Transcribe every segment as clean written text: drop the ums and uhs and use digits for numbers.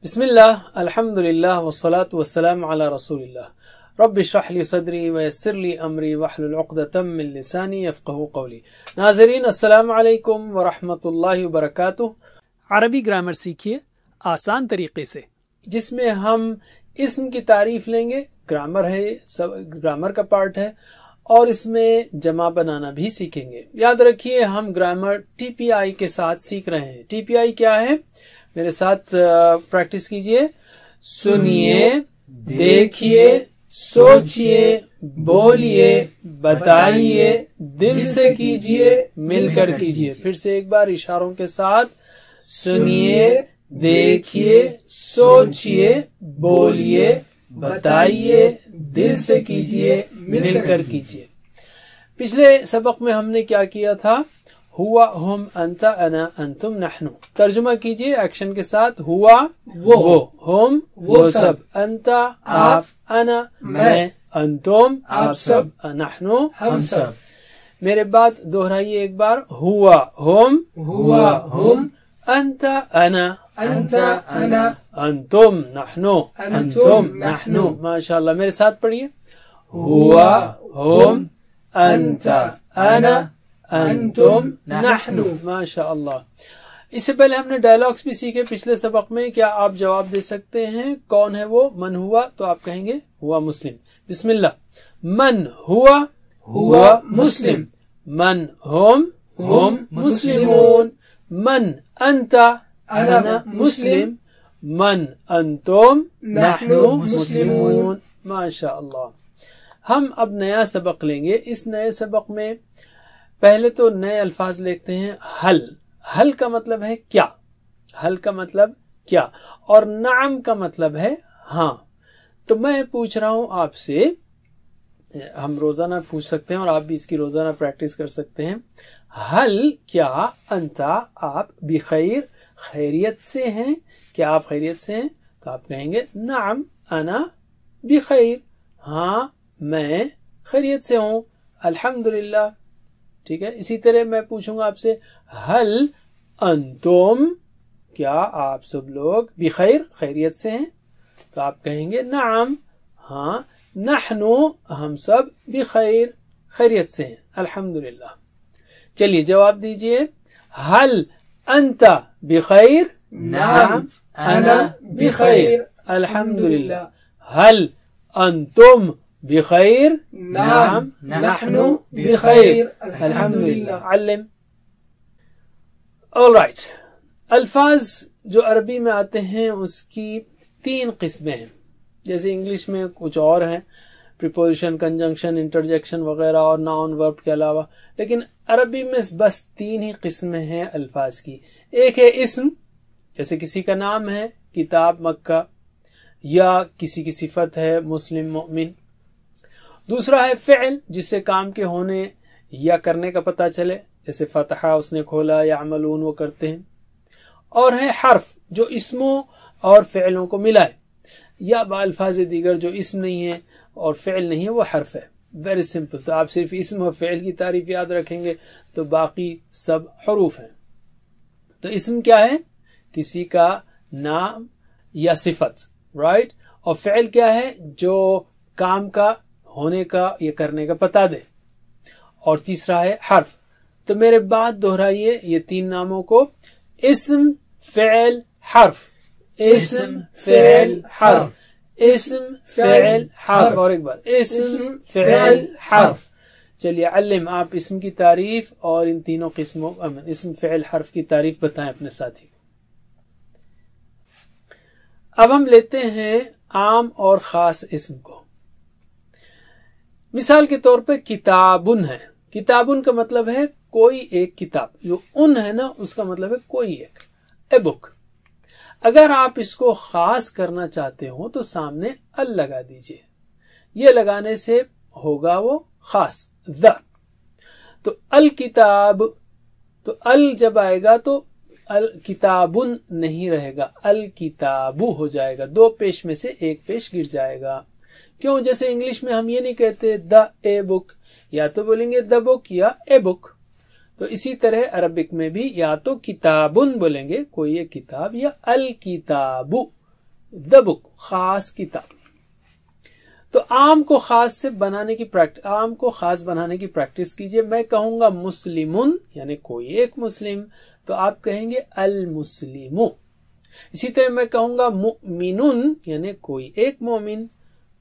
बिस्मिल्लाह अल्हम्दुलिल्लाह वस्सलातु वस्सलामु अला रसूलिल्लाह रब्बि इश्रह ली सदरी वयस्सिर ली अमरी वहलुल उक़दतम मिन लिसानी यफ़क़हू क़ौली। नाज़रीन अस्सलामु अलैकुम व रहमतुल्लाहि व बरकातुहू। अरबी ग्रामर सीखिए आसान तरीके से, जिसमें हम इस्म की तारीफ लेंगे। ग्रामर है, सब ग्रामर का पार्ट है, और इसमें जमा बनाना भी सीखेंगे। याद रखिए, हम ग्रामर टीपीआई के साथ सीख रहे हैं। टीपीआई क्या है, मेरे साथ प्रैक्टिस कीजिए। सुनिए, देखिए, सोचिए, बोलिए, बताइए, दिल से कीजिए, मिलकर कीजिए। फिर से एक बार इशारों के साथ। सुनिए, देखिए, सोचिए, बोलिए, बताइए, दिल से कीजिए, मिलकर कीजिए। पिछले सबक में हमने क्या किया था? हुआ, हुम, अंता, अना, अंतुम, नहनु। तर्जुमा कीजिए एक्शन के साथ। हुआ वो, हुम वो सब, अंता आप, अना मैं, अंतुम आप सब, नहनु हम सब। मेरे बाद दोहराइए एक बार। हुआ हुम, अंता अना, अंतुम नहनु। माशाअल्लाह, मेरे साथ पढ़िए। हुआ हुम, अंता अना, अंतुम नहनु। माशाअल्लाह। इससे पहले हमने डायलॉग्स भी सीखे पिछले सबक में। क्या आप जवाब दे सकते हैं? कौन है वो? मन हुआ तो आप कहेंगे हुआ मुस्लिम। बिस्मिल्लाह। मन हुआ मुस्लिम। मन हुम मुस्लिमून। मन अंता अना मुस्लिम। मन अंतुम नहनु मुस्लिमून। माशाअल्लाह। हम अब नया सबक लेंगे। इस नए सबक में पहले तो नए अल्फाज लिखते हैं। हल का मतलब है क्या, हल का मतलब क्या, और नाम का मतलब है हाँ। तो मैं पूछ रहा हूं आपसे, हम रोजाना पूछ सकते हैं और आप भी इसकी रोजाना प्रैक्टिस कर सकते हैं। हल क्या अंता आप बिखैर, खैरियत से हैं? क्या आप खैरियत से हैं? तो आप कहेंगे नाम अना बिखैर, हाँ मैं खैरियत से हूं, अल्हम्दुलिल्लाह। ठीक है। इसी तरह मैं पूछूंगा आपसे, हल अंतुम, क्या आप सब लोग बिखैर, खैरियत से हैं? तो आप कहेंगे नाम, हाँ नहनु, हम सब बिखैर, खैरियत से हैं, अल्हम्दुलिल्लाह। चलिए जवाब दीजिए। हल अंता बिखैर? नाम अना बिखैर, अल्हम्दुलिल्लाह। हल अंतुम बिखैर? नाम नहनु बिखैर, अल्हम्दुलिल्लाह। अल्लिम। ऑलराइट। अल्फाज जो अरबी में आते हैं उसकी 3 किस्में हैं। जैसे इंग्लिश में कुछ और हैं, प्रीपोजिशन, कंजंक्शन, इंटरजेक्शन वगैरह, और नाउन वर्ब के अलावा। लेकिन अरबी में बस 3 ही किस्में हैं अल्फाज की। एक है इस्म, जैसे किसी का नाम है, किताब, मक्का, या किसी की सिफत है, मुस्लिम, मोमिन। दूसरा है फ़िअल, जिससे काम के होने या करने का पता चले, जैसे फतहा उसने खोला, या अमलून वो करते हैं। और है हर्फ, जो इसमों और फ़िअलों को मिलाए, या बाल्फाज दीगर जो इसम नहीं है और फ़िअल नहीं है, वो हर्फ है। Very simple. तो आप सिर्फ इसम और फ़िअल की तारीफ याद रखेंगे तो बाकी सब हरूफ हैं। तो इसम क्या है? किसी का नाम या सिफत, राइट। और फ़िअल क्या है? जो काम का होने का या करने का पता दे। और तीसरा है हर्फ। तो मेरे बाद दोहराइए ये 3 नामों को। इस्म, फ़िअल, हर्फ। इस्म, फ़िअल, हर्फ। इस्म, फ़िअल, हर्फ। और एक बार, इस्म, फ़िअल, हर्फ। चलिए अल्लिम, आप इस्म की तारीफ और इन तीनों किस्मों, इस्म, फ़िअल, हर्फ की तारीफ बताएं अपने साथी। अब हम लेते हैं आम और खास इस्म को। मिसाल के तौर पे किताबुन है। किताबुन का मतलब है कोई एक किताब। जो उन है ना, उसका मतलब है कोई एक, ए बुक। अगर आप इसको खास करना चाहते हो तो सामने अल लगा दीजिए। ये लगाने से होगा वो खास, द। तो अल किताब, तो अल जब आएगा तो अल किताबुन नहीं रहेगा, अल किताबु हो जाएगा। 2 पेश में से 1 पेश गिर जाएगा। क्यों? जैसे इंग्लिश में हम ये नहीं कहते द ए बुक, या तो बोलेंगे द बुक या ए बुक। तो इसी तरह अरबिक में भी या तो किताबुन बोलेंगे, कोई एक किताब, या अल किताबु the book, खास किताब। तो आम को खास से बनाने की प्रैक्टिस, आम को खास बनाने की प्रैक्टिस कीजिए। मैं कहूंगा मुस्लिमुन यानी कोई एक मुस्लिम, तो आप कहेंगे अल मुस्लिमु। इसी तरह मैं कहूंगा मुमिनुन यानी कोई एक मोमिन,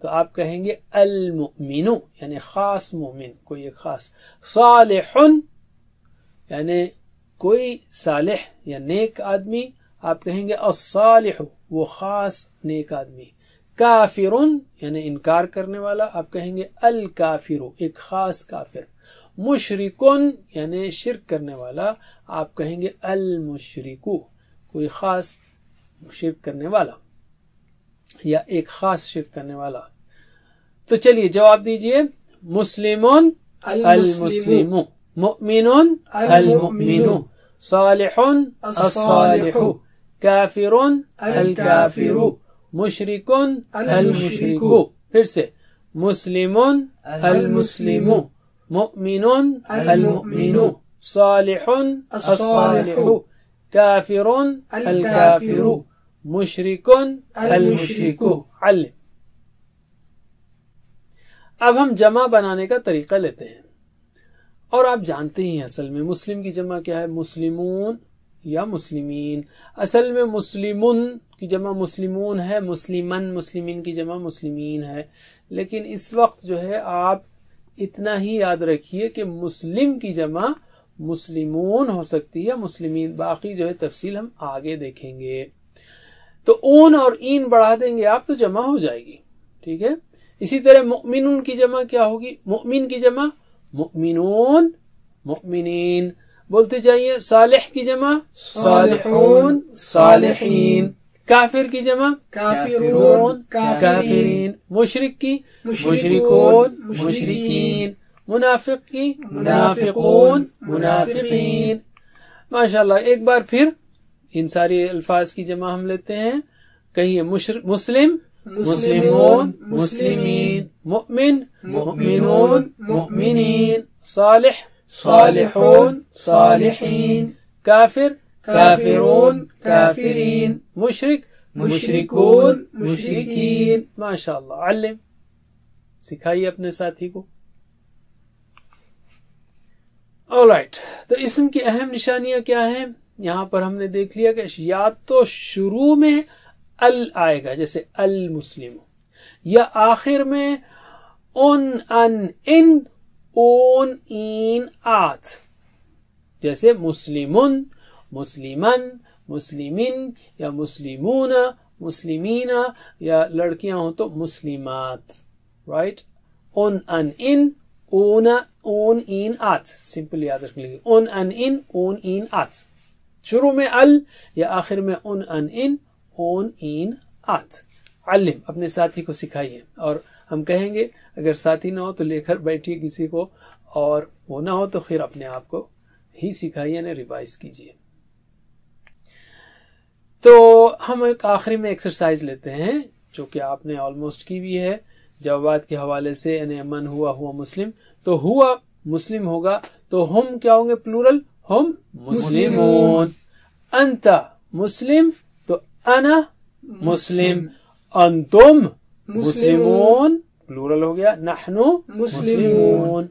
तो आप कहेंगे अल मुमिनु यानी खास मोमिन, कोई एक खास। सालिहुन यानी कोई सालिह या नेक आदमी, आप कहेंगे अस्सालिहु वो खास नेक आदमी। काफिरुन यानी इनकार करने वाला, आप कहेंगे अल काफिरु एक खास काफिर। मुशरिकुन यानी शिरक करने वाला, आप कहेंगे अल मुशरिकु कोई खास शिरक करने वाला या एक खास शिरक करने वाला। तो चलिए जवाब दीजिए। मुस्लिमुन अल मुस्लिमु, मुमिनुन अल मुमिनु, सालिहुन अस्सालिहु, काफिरुन अल काफिरु, मुशरिकुन अल मुशरिकु। फिर से मुस्लिमुन अल मुस्लिमु, मुमिनुन अल मुमिनु, सालिहुन अस्सालिहु, काफिरुन अल काफिरु, मुशरिकुन अल मुशरिकु। अल्लिम। अब हम जमा बनाने का तरीका लेते हैं। और आप जानते ही हैं असल में मुस्लिम की जमा क्या है, मुस्लिमून या मुस्लिमीन। असल में मुस्लिमुन की जमा मुस्लिमून है, मुस्लिमन मुस्लिमीन की जमा मुस्लिमीन है। लेकिन इस वक्त जो है आप इतना ही याद रखिए कि मुस्लिम की जमा मुस्लिमून हो सकती है, मुस्लिमीन। बाकी जो है तफसील हम आगे देखेंगे। तो ऊन और ईन बढ़ा देंगे आप तो जमा हो जाएगी, ठीक है। इसी तरह मुमिनुन की जमा क्या होगी, मुमिन की जमा मुमिनून मुमिनीन। बोलते जाइए। सालिह की जमा सालिहून सालिहीन। काफिर की जमा काफिरून काफिरीन। मुशरिक की मुशरिकून मुशरिकीन। मुनाफिक की मुनाफिकून मुनाफिकीन। माशाल्लाह। एक बार फिर इन सारी अल्फाज की जमा हम लेते हैं। कहिए। मुस्लिम मुस्लिमून मुस्लिमीन, मुमिन मुमिनून मुमिनीन, सालिह सालिहून सालिहीन, काफिर काफिरून काफिरीन, मुशरिक मुशरिकून मुशरिकीन। माशाअल्लाह। अल्लिम। सिखाइए अपने साथी को। ऑलराइट। तो इस्म की अहम निशानियां क्या हैं? यहां पर हमने देख लिया कि या तो शुरू में अल आएगा जैसे अल मुस्लिम, या आखिर में उन अन इन ऊन इन आत, जैसे मुस्लिमुन मुस्लिमन मुस्लिमिन या मुस्लिमूना मुस्लिमीना, या लड़कियां हो तो मुस्लिमात। राइट। उन अन इन ऊना ऊन इन आत, सिंपल याद रख लीजिए। उन अन इन ऊन इन आत, शुरू में अल या आखिर में उन अन इन ऊन इन आत। अल्लिम। अपने साथी को सिखाइए। और हम कहेंगे अगर साथी ना हो तो लेकर बैठिए किसी को, और वो ना हो तो फिर अपने आप को ही सिखाइए ना रिवाइज कीजिए। तो हम एक आखिरी में एक्सरसाइज लेते हैं जो कि आपने ऑलमोस्ट की भी है जवाबात के हवाले से। यानी मन हुआ हुआ मुस्लिम, तो हुआ मुस्लिम होगा तो हम क्या होंगे प्लूरल, हम मुस्लिमून। अंता मुस्लिम तो अना मुस्लिम। अंतुम मुस्लिमून प्लूरल हो गया, नहनु मुस्लिमून।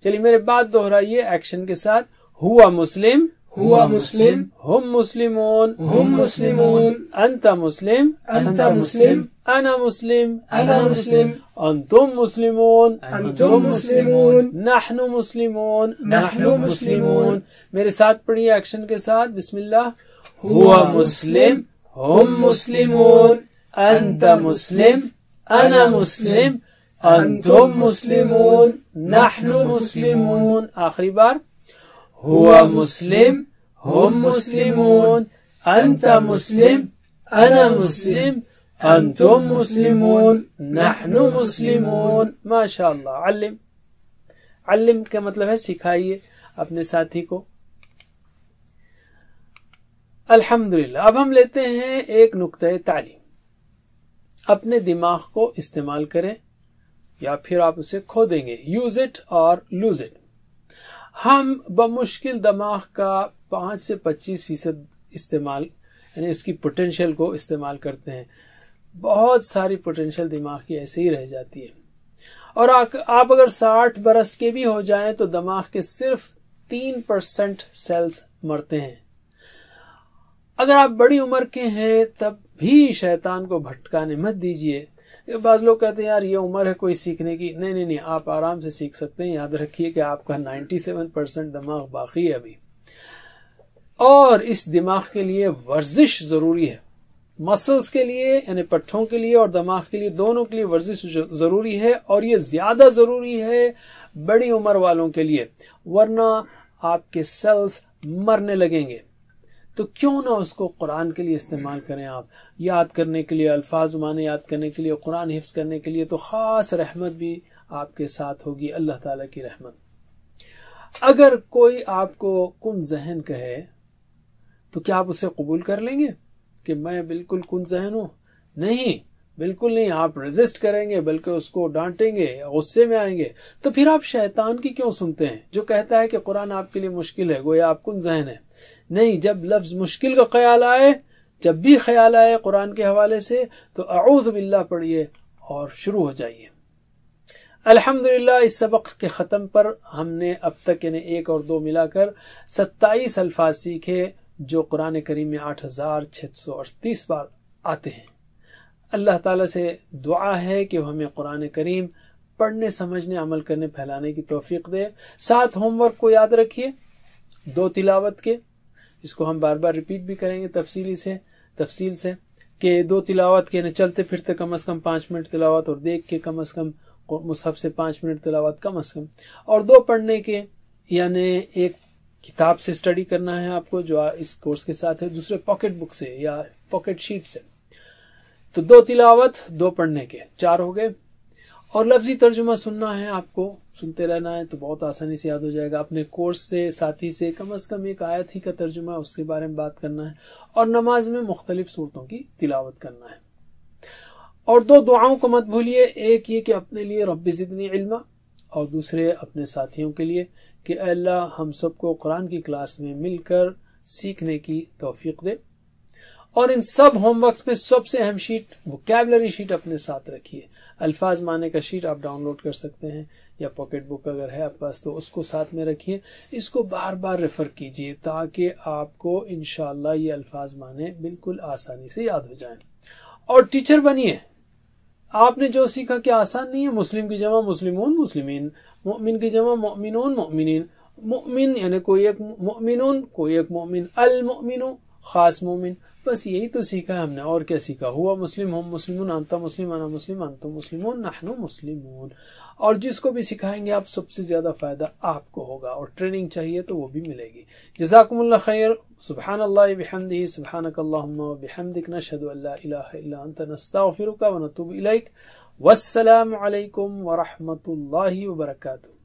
चलिए मेरे बात दोहराइए एक्शन के साथ। हुआ मुस्लिम हुआ मुस्लिम, हम मुस्लिमून हम मुस्लिमून, अंता मुस्लिम अंता मुस्लिम, अना मुस्लिम अना मुस्लिम, अंतुम मुस्लिमून अंतुम मुस्लिमून, नहनु मुस्लिमून नहनु मुस्लिमून। मेरे साथ पढ़िए एक्शन के साथ। बिस्मिल्लाह। हुआ मुस्लिम, हम मुस्लिमून, अंता मुस्लिम, अना मुस्लिम, अंतुम मुस्लिमून, नहनु मुस्लिमून। आखिरी बार। हुआ मुस्लिम, हम मुस्लिमून, अंता मुस्लिम, अना मुस्लिम, अंतुम मुस्लिमून, नहनु मुस्लिमून। माशाअल्लाह। अल्लिम। अल्लिम का मतलब है सिखाइए अपने साथी को। अल्हम्दुलिल्लाह। अब हम लेते हैं एक नुक्ते तालीम। अपने दिमाग को इस्तेमाल करें या फिर आप उसे खो देंगे। यूज इट और लूज इट। हम बमुश्किल दिमाग का 5 से 25% इस्तेमाल یعنی اس کی پوٹینشیل کو استعمال کرتے ہیں. بہت ساری پوٹینشیل دماغ کی ایسے ہی رہ جاتی ہے. اور آپ اگر 60 برس کے بھی ہو جائیں تو دماغ کے صرف 3% سیلز مرتے ہیں. اگر آپ بڑی عمر کے ہیں تب بھی شیطان کو بھٹکانے مت دیجیے. بعض لوگ کہتے ہیں یار یہ عمر ہے کوئی سیکھنے کی. نہیں، آپ آرام سے سیکھ سکتے ہیں. یاد رکھیے کہ آپ کا 97% دماغ باقی ہے ابھی. اور اس دماغ کے لیے ورزش ضروری ہے. مسلز کے لیے یعنی پٹھوں کے لیے اور دماغ کے لیے دونوں کے لیے ورزش ضروری ہے. اور یہ زیادہ ضروری ہے بڑی عمر والوں کے لیے، ورنہ آپ کے سیلز مرنے لگیں گے. تو کیوں نہ اس کو قرآن کے لیے استعمال کریں. آپ یاد کرنے کے لیے، الفاظ معنی یاد کرنے کے لیے، قرآن حفظ کرنے کے لیے تو خاص رحمت بھی آپ کے ساتھ ہوگی، اللہ تعالیٰ کی رحمت. اگر کوئی آپ کو کن ذہن کہے تو کیا آپ اسے قبول کر لیں گے کہ میں بالکل کن ذہن ہوں؟ نہیں، بالکل نہیں. آپ ریزسٹ کریں گے، بلکہ اس کو ڈانٹیں گے، غصے میں آئیں گے. تو پھر آپ شیطان کی کیوں سنتے ہیں جو کہتا ہے کہ قرآن آپ کے لیے مشکل ہے، گویا آپ کن ذہن ہے. نہیں، جب لفظ مشکل کا خیال آئے، جب بھی خیال آئے قرآن کے حوالے سے تو اعوذ باللہ پڑھیے اور شروع ہو جائیے. الحمدللہ اس سبق کے ختم پر ہم نے اب تک یعنی 1 اور 2 ملا کر 27 الفاظ سیکھے جو قرآن کریم میں 8638 بار آتے ہیں. اللہ تعالیٰ سے دعا ہے کہ وہ ہمیں قرآن کریم پڑھنے، سمجھنے، عمل کرنے، پھیلانے کی توفیق دے. 7 ہوم ورک کو یاد رکھیے، 2 تلاوت کے، اس کو ہم بار بار ریپیٹ بھی کریں گے تفصیل سے کہ 2 تلاوت کے، چلتے پھرتے کم از کم 5 منٹ تلاوت، اور دیکھ کے کم از کم مصحف سے 5 منٹ تلاوت کم از کم، اور 2 پڑھنے کے یعنی ایک کتاب سے اسٹڈی کرنا ہے آپ کو جو اس کورس کے ساتھ ہے، دوسرے پاکٹ بک سے یا پاکٹ شیٹ سے. تو 2 تلاوت، 2 پڑھنے کے، 4 ہو گئے. اور لفظی ترجمہ سننا ہے آپ کو، سنتے رہنا ہے تو بہت آسانی سے یاد ہو جائے گا. اپنے کورس سے ساتھی سے کم از کم ایک آیت ہی کا ترجمہ اس کے بارے میں بات کرنا ہے. اور نماز میں مختلف صورتوں کی تلاوت کرنا ہے. اور 2 دعاؤں کو مت بھولیے، ایک یہ کہ اپنے لیے رب زدنی علما، اور دوسرے اپنے ساتھیوں کے لیے کہ اے اللہ ہم سب کو قرآن کی کلاس میں مل کر سیکھنے کی توفیق دے. اور ان سب ہوم ورکس میں سب سے اہم شیٹ ووکیبلری شیٹ اپنے ساتھ رکھیے. الفاظ معنی کا شیٹ آپ ڈاؤن لوڈ کر سکتے ہیں یا پاکٹ بک اگر ہے آپ پاس تو اس کو ساتھ میں رکھیے. اس کو بار بار ریفر کیجیے تاکہ آپ کو انشاءاللہ یہ الفاظ معنی بالکل آسانی سے یاد ہو جائیں. اور ٹیچر بنیے. آپ نے جو سیکھا کہ آسان نہیں ہے. مسلم کی جمع مسلمون مسلمین، مؤمن کی جمع مؤمنون مؤمنین، مؤمن یعنی کوئی ایک مؤمنون، کوئی ایک مؤمن، المؤمن خاص مومن. بس یہی تو سیکھا ہے ہم نے، اور کیا سیکھا؟ ہوا مسلم ہم مسلمون، انت مسلم انا مسلم انتم مسلمون نحن مسلمون. اور جس کو بھی سکھائیں گے آپ سب سے زیادہ فائدہ آپ کو ہوگا. اور ٹریننگ چاہیے تو وہ بھی ملے گی. جزاکم اللہ خیر. سبحان اللہ بحمدہ، سبحانک اللہم وبحمدک، نشہد ان لا الہ الا انت، نستغفرک ونتوب الیک. والسلام علیکم ورحمۃ اللہ وبرکاتہ.